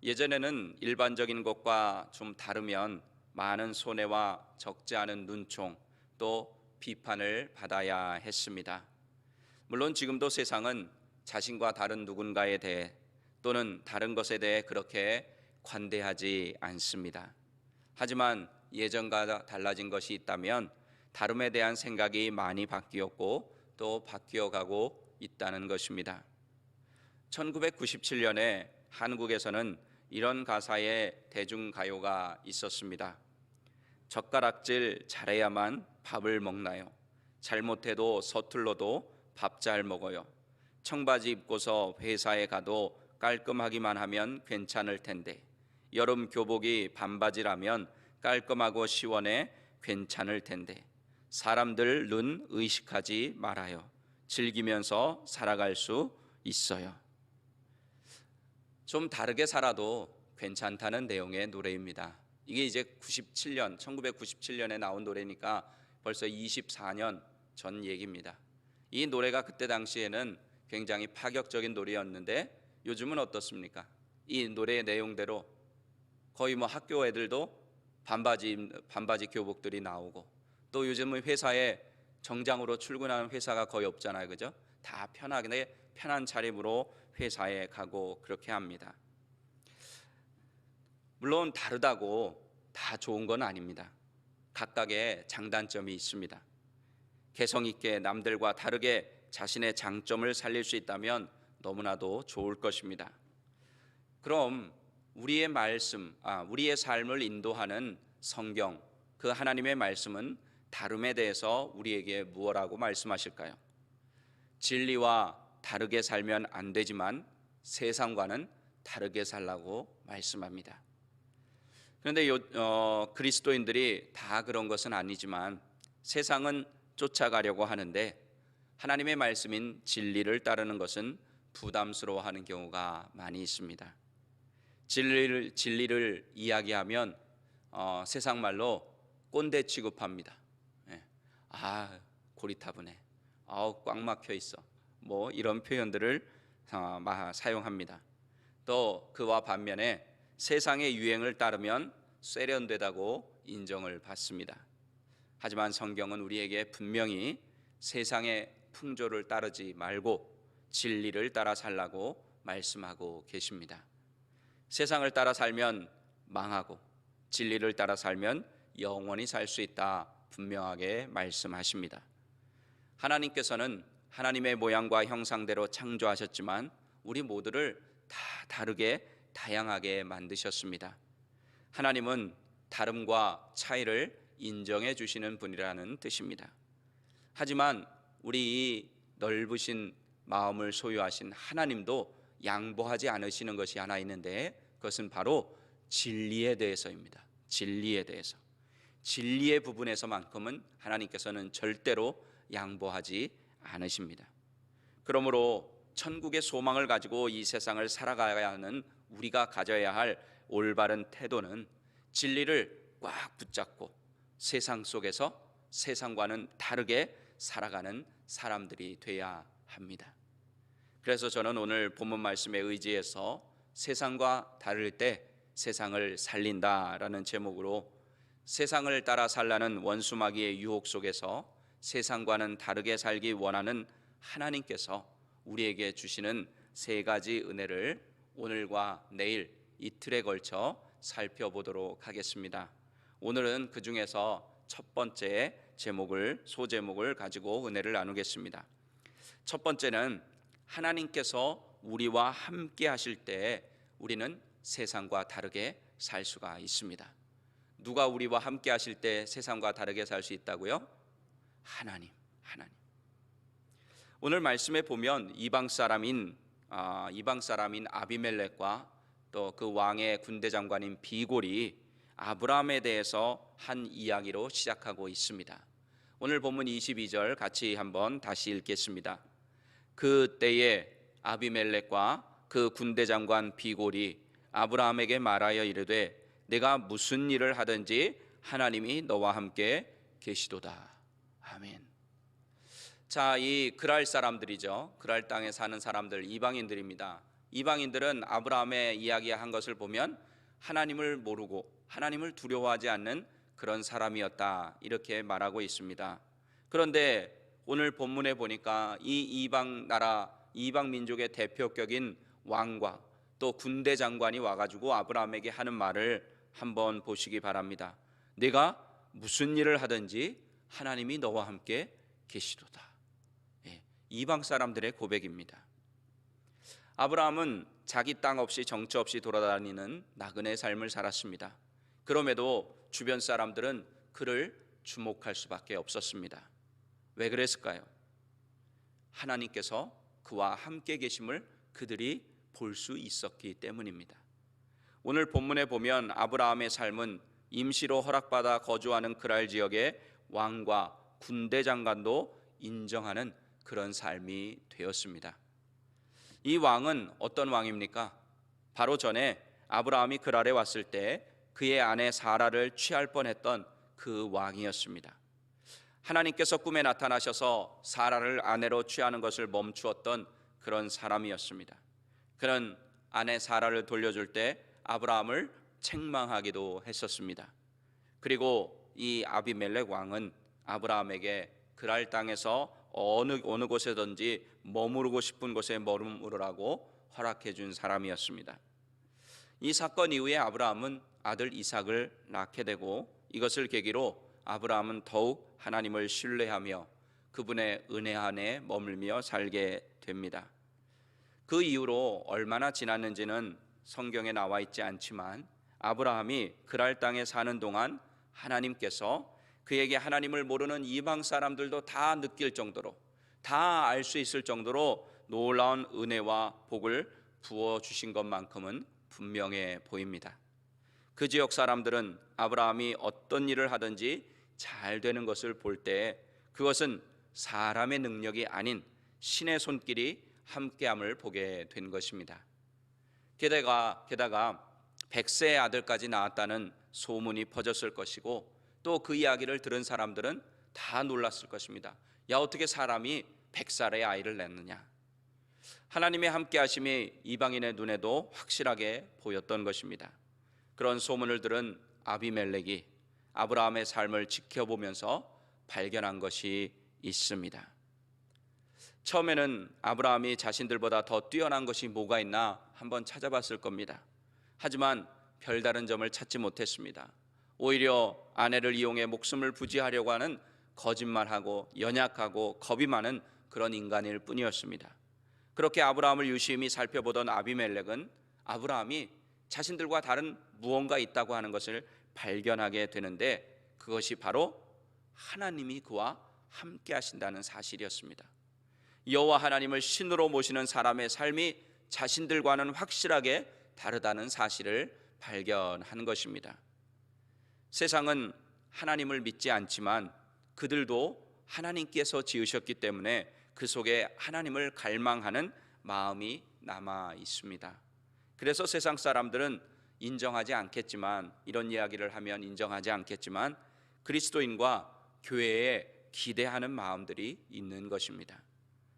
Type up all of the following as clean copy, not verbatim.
예전에는 일반적인 것과 좀 다르면 많은 손해와 적지 않은 눈총 또 비판을 받아야 했습니다. 물론 지금도 세상은 자신과 다른 누군가에 대해 또는 다른 것에 대해 그렇게 관대하지 않습니다. 하지만 예전과 달라진 것이 있다면 다름에 대한 생각이 많이 바뀌었고 또 바뀌어가고 있다는 것입니다. 1997년에 한국에서는 이런 가사의 대중가요가 있었습니다. 젓가락질 잘해야만 밥을 먹나요? 잘못해도 서툴러도 밥 잘 먹어요. 청바지 입고서 회사에 가도 깔끔하기만 하면 괜찮을 텐데 여름 교복이 반바지라면 깔끔하고 시원해 괜찮을 텐데 사람들 눈 의식하지 말아요. 즐기면서 살아갈 수 있어요. 좀 다르게 살아도 괜찮다는 내용의 노래입니다. 이게 이제 1997년에 나온 노래니까 벌써 24년 전 얘기입니다. 이 노래가 그때 당시에는 굉장히 파격적인 노래였는데 요즘은 어떻습니까? 이 노래의 내용대로 거의 학교 애들도 반바지 교복들이 나오고 또 요즘은 회사에 정장으로 출근하는 회사가 거의 없잖아요, 그죠? 다 편한 차림으로 회사에 가고 그렇게 합니다. 물론 다르다고 다 좋은 건 아닙니다. 각각의 장단점이 있습니다. 개성 있게 남들과 다르게 자신의 장점을 살릴 수 있다면 너무나도 좋을 것입니다. 그럼 우리의 삶을 인도하는 성경, 그 하나님의 말씀은 다름에 대해서 우리에게 무엇라고 말씀하실까요? 진리와 다르게 살면 안 되지만 세상과는 다르게 살라고 말씀합니다. 그런데 그리스도인들이 다 그런 것은 아니지만 세상은 쫓아가려고 하는데 하나님의 말씀인 진리를 따르는 것은 부담스러워하는 경우가 많이 있습니다. 진리를 이야기하면 세상 말로 꼰대 취급합니다. 고리타분해, 꽉 막혀 있어, 이런 표현들을 사용합니다. 또 그와 반면에 세상의 유행을 따르면 세련되다고 인정을 받습니다. 하지만 성경은 우리에게 분명히 세상의 풍조를 따르지 말고 진리를 따라 살라고 말씀하고 계십니다. 세상을 따라 살면 망하고 진리를 따라 살면 영원히 살 수 있다 분명하게 말씀하십니다. 하나님께서는 하나님의 모양과 형상대로 창조하셨지만 우리 모두를 다 다르게 다양하게 만드셨습니다. 하나님은 다름과 차이를 인정해 주시는 분이라는 뜻입니다. 하지만 우리 이 넓으신 마음을 소유하신 하나님도 양보하지 않으시는 것이 하나 있는데 그것은 바로 진리에 대해서입니다. 진리의 부분에서만큼은 하나님께서는 절대로 양보하지 않으십니다. 그러므로 천국의 소망을 가지고 이 세상을 살아가야 하는 우리가 가져야 할 올바른 태도는 진리를 꽉 붙잡고 세상 속에서 세상과는 다르게 살아가는 사람들이 돼야 합니다. 그래서 저는 오늘 본문 말씀에 의지해서 세상과 다를 때 세상을 살린다라는 제목으로 세상을 따라 살라는 원수마귀의 유혹 속에서 세상과는 다르게 살기 원하는 하나님께서 우리에게 주시는 세 가지 은혜를 오늘과 내일 이틀에 걸쳐 살펴보도록 하겠습니다. 오늘은 그 중에서 첫 번째 소제목을 가지고 은혜를 나누겠습니다. 첫 번째는 하나님께서 우리와 함께 하실 때 우리는 세상과 다르게 살 수가 있습니다. 누가 우리와 함께 하실 때 세상과 다르게 살 수 있다고요? 하나님. 오늘 말씀에 보면 이방 사람인 아비멜렉과 또 그 왕의 군대 장관인 비골이 아브라함에 대해서 한 이야기로 시작하고 있습니다. 오늘 본문 22절 같이 한번 다시 읽겠습니다. 그때에 아비멜렉과 그 군대 장관 비골이 아브라함에게 말하여 이르되 내가 무슨 일을 하든지 하나님이 너와 함께 계시도다. 아멘. 자, 이 그랄 사람들이죠. 그랄 땅에 사는 사람들, 이방인들입니다. 이방인들은 아브라함의 이야기한 것을 보면 하나님을 모르고 하나님을 두려워하지 않는 그런 사람이었다, 이렇게 말하고 있습니다. 그런데 오늘 본문에 보니까 이 이방 나라, 이방 민족의 대표격인 왕과 또 군대 장관이 와가지고 아브라함에게 하는 말을 한번 보시기 바랍니다. 네가 무슨 일을 하든지 하나님이 너와 함께 계시도다. 이방 사람들의 고백입니다. 아브라함은 자기 땅 없이 정처 없이 돌아다니는 나그네 삶을 살았습니다. 그럼에도 주변 사람들은 그를 주목할 수밖에 없었습니다. 왜 그랬을까요? 하나님께서 그와 함께 계심을 그들이 볼 수 있었기 때문입니다. 오늘 본문에 보면 아브라함의 삶은 임시로 허락받아 거주하는 그랄 지역의 왕과 군대 장관도 인정하는 그런 삶이 되었습니다. 이 왕은 어떤 왕입니까? 바로 전에 아브라함이 그랄에 왔을 때 그의 아내 사라를 취할 뻔했던 그 왕이었습니다. 하나님께서 꿈에 나타나셔서 사라를 아내로 취하는 것을 멈추었던 그런 사람이었습니다. 그는 아내 사라를 돌려줄 때 아브라함을 책망하기도 했었습니다. 그리고 이 아비멜렉 왕은 아브라함에게 그랄 땅에서 어느 곳에든지 머무르고 싶은 곳에 머무르라고 허락해 준 사람이었습니다. 이 사건 이후에 아브라함은 아들 이삭을 낳게 되고 이것을 계기로 아브라함은 더욱 하나님을 신뢰하며 그분의 은혜 안에 머물며 살게 됩니다. 그 이후로 얼마나 지났는지는 성경에 나와 있지 않지만 아브라함이 그랄 땅에 사는 동안 하나님께서 그에게 하나님을 모르는 이방 사람들도 다 느낄 정도로, 다 알 수 있을 정도로 놀라운 은혜와 복을 부어주신 것만큼은 분명해 보입니다. 그 지역 사람들은 아브라함이 어떤 일을 하든지 잘 되는 것을 볼 때 그것은 사람의 능력이 아닌 신의 손길이 함께함을 보게 된 것입니다. 게다가 100세의 아들까지 낳았다는 소문이 퍼졌을 것이고 또 그 이야기를 들은 사람들은 다 놀랐을 것입니다. 야, 어떻게 사람이 100살의 아이를 낳느냐. 하나님의 함께하심이 이방인의 눈에도 확실하게 보였던 것입니다. 그런 소문을 들은 아비멜렉이 아브라함의 삶을 지켜보면서 발견한 것이 있습니다. 처음에는 아브라함이 자신들보다 더 뛰어난 것이 뭐가 있나 한번 찾아봤을 겁니다. 하지만 별다른 점을 찾지 못했습니다. 오히려 아내를 이용해 목숨을 부지하려고 하는 거짓말하고 연약하고 겁이 많은 그런 인간일 뿐이었습니다. 그렇게 아브라함을 유심히 살펴보던 아비멜렉은 아브라함이 자신들과 다른 무언가 있다고 하는 것을 발견하게 되는데 그것이 바로 하나님이 그와 함께 하신다는 사실이었습니다. 여호와 하나님을 신으로 모시는 사람의 삶이 자신들과는 확실하게 다르다는 사실을 발견한 것입니다. 세상은 하나님을 믿지 않지만 그들도 하나님께서 지으셨기 때문에 그 속에 하나님을 갈망하는 마음이 남아 있습니다. 그래서 세상 사람들은 인정하지 않겠지만, 이런 이야기를 하면 인정하지 않겠지만 그리스도인과 교회에 기대하는 마음들이 있는 것입니다.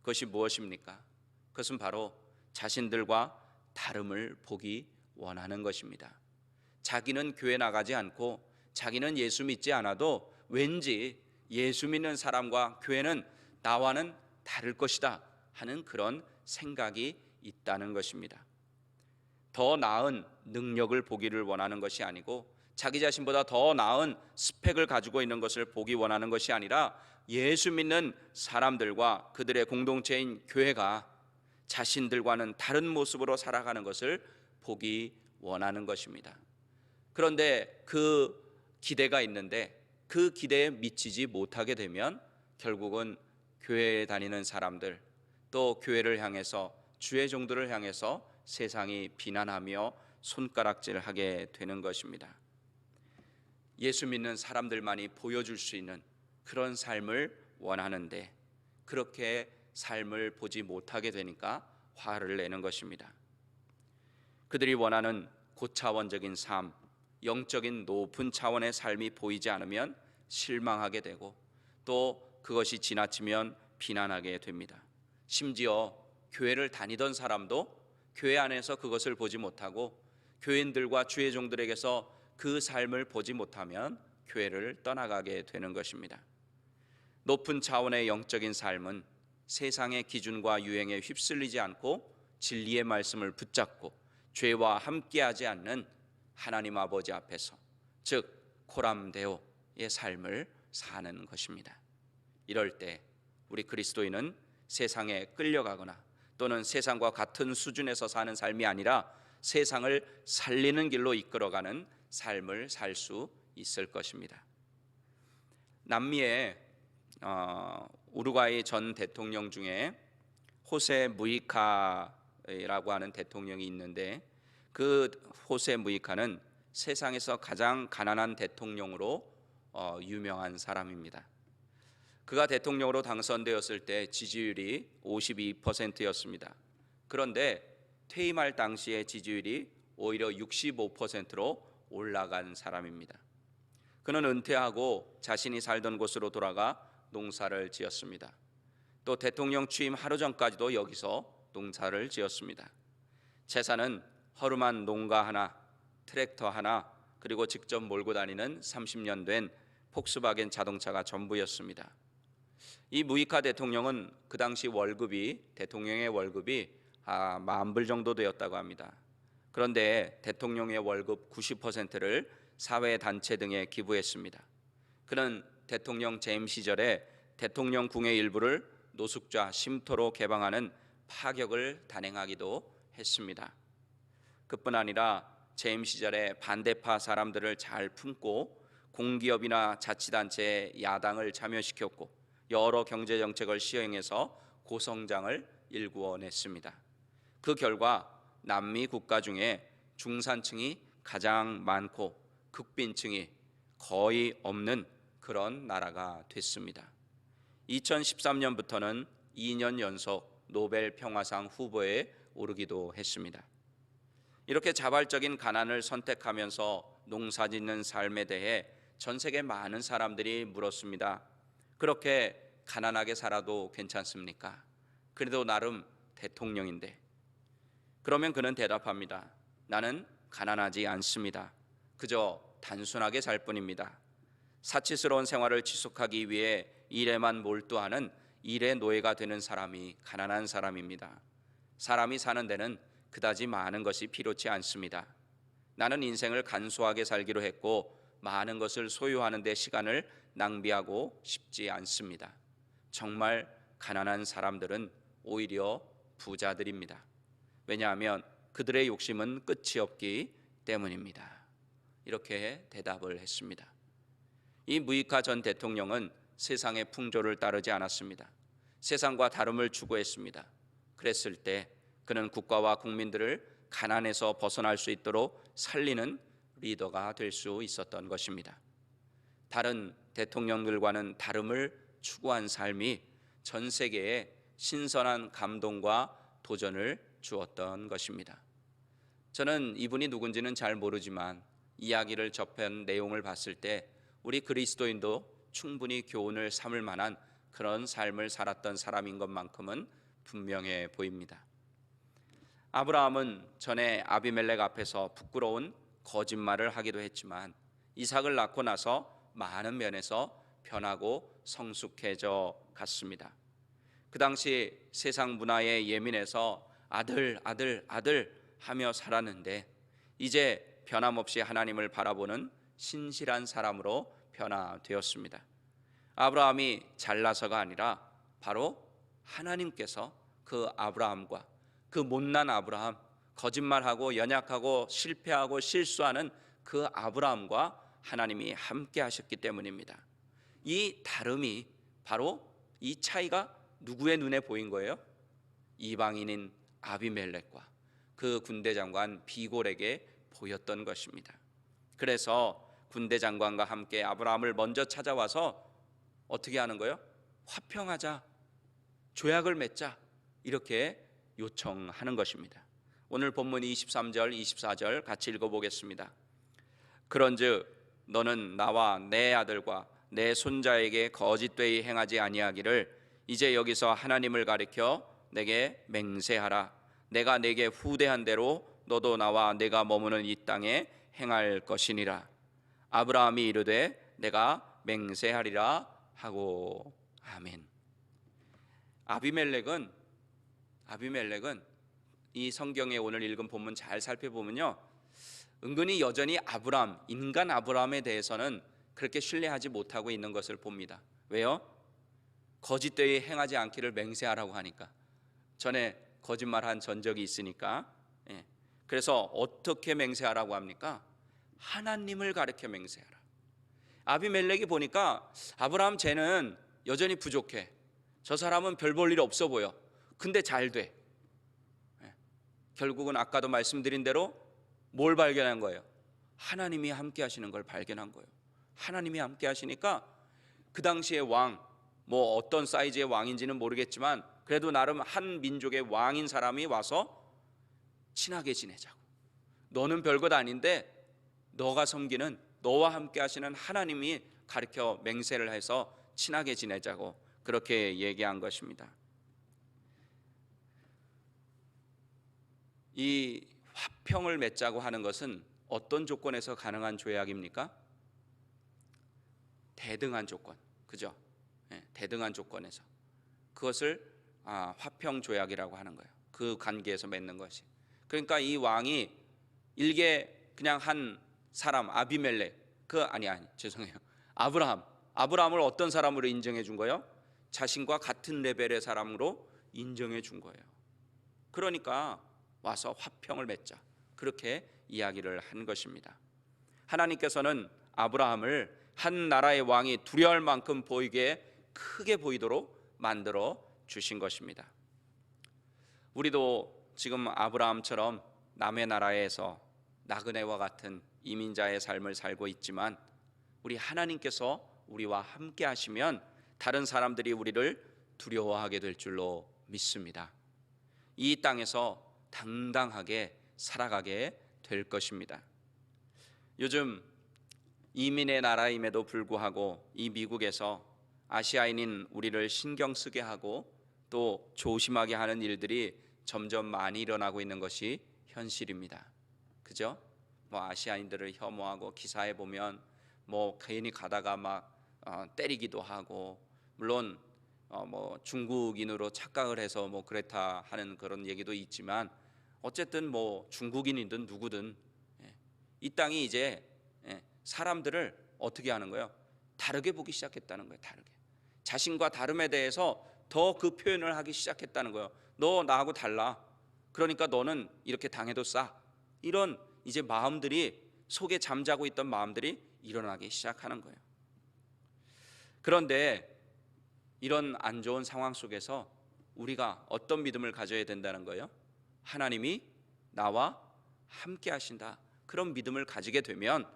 그것이 무엇입니까? 그것은 바로 자신들과 다름을 보기 원하는 것입니다. 자기는 교회 나가지 않고 자기는 예수 믿지 않아도 왠지 예수 믿는 사람과 교회는 나와는 다를 것이다 하는 그런 생각이 있다는 것입니다. 더 나은 능력을 보기를 원하는 것이 아니고 자기 자신보다 더 나은 스펙을 가지고 있는 것을 보기 원하는 것이 아니라 예수 믿는 사람들과 그들의 공동체인 교회가 자신들과는 다른 모습으로 살아가는 것을 보기 원하는 것입니다. 그런데 그 기대가 있는데 그 기대에 미치지 못하게 되면 결국은 교회에 다니는 사람들, 또 교회를 향해서, 주의 종들을 향해서 세상이 비난하며 손가락질하게 되는 것입니다. 예수 믿는 사람들만이 보여줄 수 있는 그런 삶을 원하는데 그렇게 삶을 보지 못하게 되니까 화를 내는 것입니다. 그들이 원하는 고차원적인 삶, 영적인 높은 차원의 삶이 보이지 않으면 실망하게 되고 또 그것이 지나치면 비난하게 됩니다. 심지어 교회를 다니던 사람도 교회 안에서 그것을 보지 못하고 교인들과 주의 종들에게서 그 삶을 보지 못하면 교회를 떠나가게 되는 것입니다. 높은 차원의 영적인 삶은 세상의 기준과 유행에 휩쓸리지 않고 진리의 말씀을 붙잡고 죄와 함께하지 않는 하나님 아버지 앞에서, 즉 코람데오의 삶을 사는 것입니다. 이럴 때 우리 그리스도인은 세상에 끌려가거나 또는 세상과 같은 수준에서 사는 삶이 아니라 세상을 살리는 길로 이끌어가는 삶을 살 수 있을 것입니다. 남미의 우루과이 전 대통령 중에 호세 무이카라고 하는 대통령이 있는데, 그 호세 무이카는 세상에서 가장 가난한 대통령으로 유명한 사람입니다. 그가 대통령으로 당선되었을 때 지지율이 52%였습니다. 그런데 퇴임할 당시의 지지율이 오히려 65%로 올라간 사람입니다. 그는 은퇴하고 자신이 살던 곳으로 돌아가 농사를 지었습니다. 또 대통령 취임 하루 전까지도 여기서 농사를 지었습니다. 재산은 허름한 농가 하나, 트랙터 하나, 그리고 직접 몰고 다니는 30년 된 폭스바겐 자동차가 전부였습니다. 이 무이카 대통령은 그 당시 대통령의 월급이 10,000불 정도 되었다고 합니다. 그런데 대통령의 월급 90%를 사회단체 등에 기부했습니다. 그는 대통령 재임 시절에 대통령궁의 일부를 노숙자 쉼터로 개방하는 파격을 단행하기도 했습니다. 그뿐 아니라 재임 시절에 반대파 사람들을 잘 품고 공기업이나 자치단체의 야당을 참여시켰고 여러 경제정책을 시행해서 고성장을 일구어냈습니다. 그 결과 남미 국가 중에 중산층이 가장 많고 극빈층이 거의 없는 그런 나라가 됐습니다. 2013년부터는 2년 연속 노벨 평화상 후보에 오르기도 했습니다. 이렇게 자발적인 가난을 선택하면서 농사짓는 삶에 대해 전 세계 많은 사람들이 물었습니다. 그렇게 가난하게 살아도 괜찮습니까? 그래도 나름 대통령인데. 그러면 그는 대답합니다. 나는 가난하지 않습니다. 그저 단순하게 살 뿐입니다. 사치스러운 생활을 지속하기 위해 일에만 몰두하는 일의 노예가 되는 사람이 가난한 사람입니다. 사람이 사는 데는 그다지 많은 것이 필요치 않습니다. 나는 인생을 간소하게 살기로 했고 많은 것을 소유하는 데 시간을 낭비하고 싶지 않습니다. 정말 가난한 사람들은 오히려 부자들입니다. 왜냐하면 그들의 욕심은 끝이 없기 때문입니다. 이렇게 대답을 했습니다. 이 무이카 전 대통령은 세상의 풍조를 따르지 않았습니다. 세상과 다름을 추구했습니다. 그랬을 때 그는 국가와 국민들을 가난에서 벗어날 수 있도록 살리는 리더가 될 수 있었던 것입니다. 다른 대통령들과는 다름을 추구한 삶이 전 세계에 신선한 감동과 도전을 주었던 것입니다. 저는 이분이 누군지는 잘 모르지만 이야기를 접한 내용을 봤을 때 우리 그리스도인도 충분히 교훈을 삼을 만한 그런 삶을 살았던 사람인 것만큼은 분명해 보입니다. 아브라함은 전에 아비멜렉 앞에서 부끄러운 거짓말을 하기도 했지만 이삭을 낳고 나서 많은 면에서 변하고 성숙해져 갔습니다. 그 당시 세상 문화에 예민해서 아들 하며 살았는데 이제 변함없이 하나님을 바라보는 신실한 사람으로 변화되었습니다. 아브라함이 잘나서가 아니라 바로 하나님께서 그 아브라함과 그 못난 아브라함, 거짓말하고 연약하고 실패하고 실수하는 그 아브라함과 하나님이 함께 하셨기 때문입니다. 이 다름이 바로 이 차이가 누구의 눈에 보인 거예요? 이방인인 아비멜렉과 그 군대 장관 비골에게 보였던 것입니다. 그래서 군대 장관과 함께 아브라함을 먼저 찾아와서 어떻게 하는 거예요? 화평하자, 조약을 맺자, 이렇게 요청하는 것입니다. 오늘 본문 23절, 24절 같이 읽어보겠습니다. 그런즉 너는 나와 내 아들과 내 손자에게 거짓되이 행하지 아니하기를 이제 여기서 하나님을 가리켜 내게 맹세하라. 내가 내게 후대한 대로 너도 나와 내가 머무는 이 땅에 행할 것이니라. 아브라함이 이르되 내가 맹세하리라 하고. 아멘. 아비멜렉은 이 성경에 오늘 읽은 본문 잘 살펴보면요, 은근히 여전히 인간 아브라함에 대해서는 그렇게 신뢰하지 못하고 있는 것을 봅니다. 왜요? 거짓되이 행하지 않기를 맹세하라고 하니까. 전에 거짓말한 전적이 있으니까. 그래서 어떻게 맹세하라고 합니까? 하나님을 가리켜 맹세하라. 아비멜렉이 보니까 아브라함 쟤는 여전히 부족해. 저 사람은 별 볼 일 없어 보여. 근데 잘 돼. 결국은 아까도 말씀드린 대로 뭘 발견한 거예요? 하나님이 함께 하시는 걸 발견한 거예요. 하나님이 함께 하시니까 그 당시의 왕, 뭐 어떤 사이즈의 왕인지는 모르겠지만 그래도 나름 한 민족의 왕인 사람이 와서 친하게 지내자고. 너는 별것 아닌데 너가 섬기는, 너와 함께 하시는 하나님이 가르쳐 맹세를 해서 친하게 지내자고 그렇게 얘기한 것입니다. 이 화평을 맺자고 하는 것은 어떤 조건에서 가능한 조약입니까? 대등한 조건, 그죠? 대등한 조건에서 그것을 화평 조약이라고 하는 거예요. 그 관계에서 맺는 것이. 그러니까 이 왕이 일개 그냥 한 사람 아비멜렉, 죄송해요. 아브라함을 어떤 사람으로 인정해 준 거예요? 자신과 같은 레벨의 사람으로 인정해 준 거예요. 그러니까 와서 화평을 맺자, 그렇게 이야기를 한 것입니다. 하나님께서는 아브라함을 한 나라의 왕이 두려워할 만큼 보이게 크게 보이도록 만들어 주신 것입니다. 우리도 지금 아브라함처럼 남의 나라에서 나그네와 같은 이민자의 삶을 살고 있지만 우리 하나님께서 우리와 함께 하시면 다른 사람들이 우리를 두려워하게 될 줄로 믿습니다. 이 땅에서 당당하게 살아가게 될 것입니다. 요즘 이민의 나라임에도 불구하고 이 미국에서 아시아인인 우리를 신경 쓰게 하고 또 조심하게 하는 일들이 점점 많이 일어나고 있는 것이 현실입니다. 그죠? 뭐 아시아인들을 혐오하고 기사에 보면 뭐 괜히 가다가 막 때리기도 하고, 물론 뭐 중국인으로 착각을 해서 뭐 그렇다 하는 그런 얘기도 있지만 어쨌든 뭐 중국인이든 누구든 이 땅이 이제 사람들을 어떻게 하는 거예요? 다르게 보기 시작했다는 거예요. 다르게. 자신과 다름에 대해서 더 그 표현을 하기 시작했다는 거예요. 너 나하고 달라. 그러니까 너는 이렇게 당해도 싸. 이런 이제 마음들이, 속에 잠자고 있던 마음들이 일어나기 시작하는 거예요. 그런데 이런 안 좋은 상황 속에서 우리가 어떤 믿음을 가져야 된다는 거예요? 하나님이 나와 함께 하신다. 그런 믿음을 가지게 되면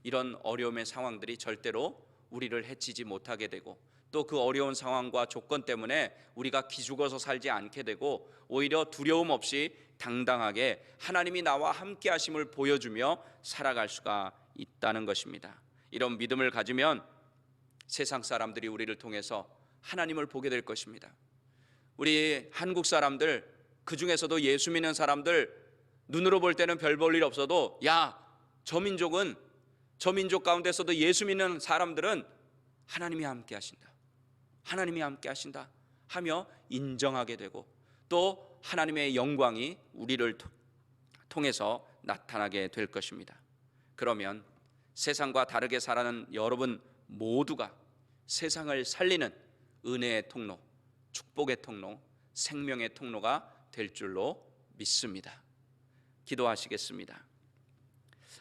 이런 어려움의 상황들이 절대로 우리를 해치지 못하게 되고, 또 그 어려운 상황과 조건 때문에 우리가 기죽어서 살지 않게 되고 오히려 두려움 없이 당당하게 하나님이 나와 함께 하심을 보여주며 살아갈 수가 있다는 것입니다. 이런 믿음을 가지면 세상 사람들이 우리를 통해서 하나님을 보게 될 것입니다. 우리 한국 사람들, 그 중에서도 예수 믿는 사람들, 눈으로 볼 때는 별 볼 일 없어도 저 민족 가운데서도 예수 믿는 사람들은 하나님이 함께 하신다, 하나님이 함께 하신다 하며 인정하게 되고, 또 하나님의 영광이 우리를 통해서 나타나게 될 것입니다. 그러면 세상과 다르게 살아가는 여러분 모두가 세상을 살리는 은혜의 통로, 축복의 통로, 생명의 통로가 될 줄로 믿습니다. 기도하시겠습니다.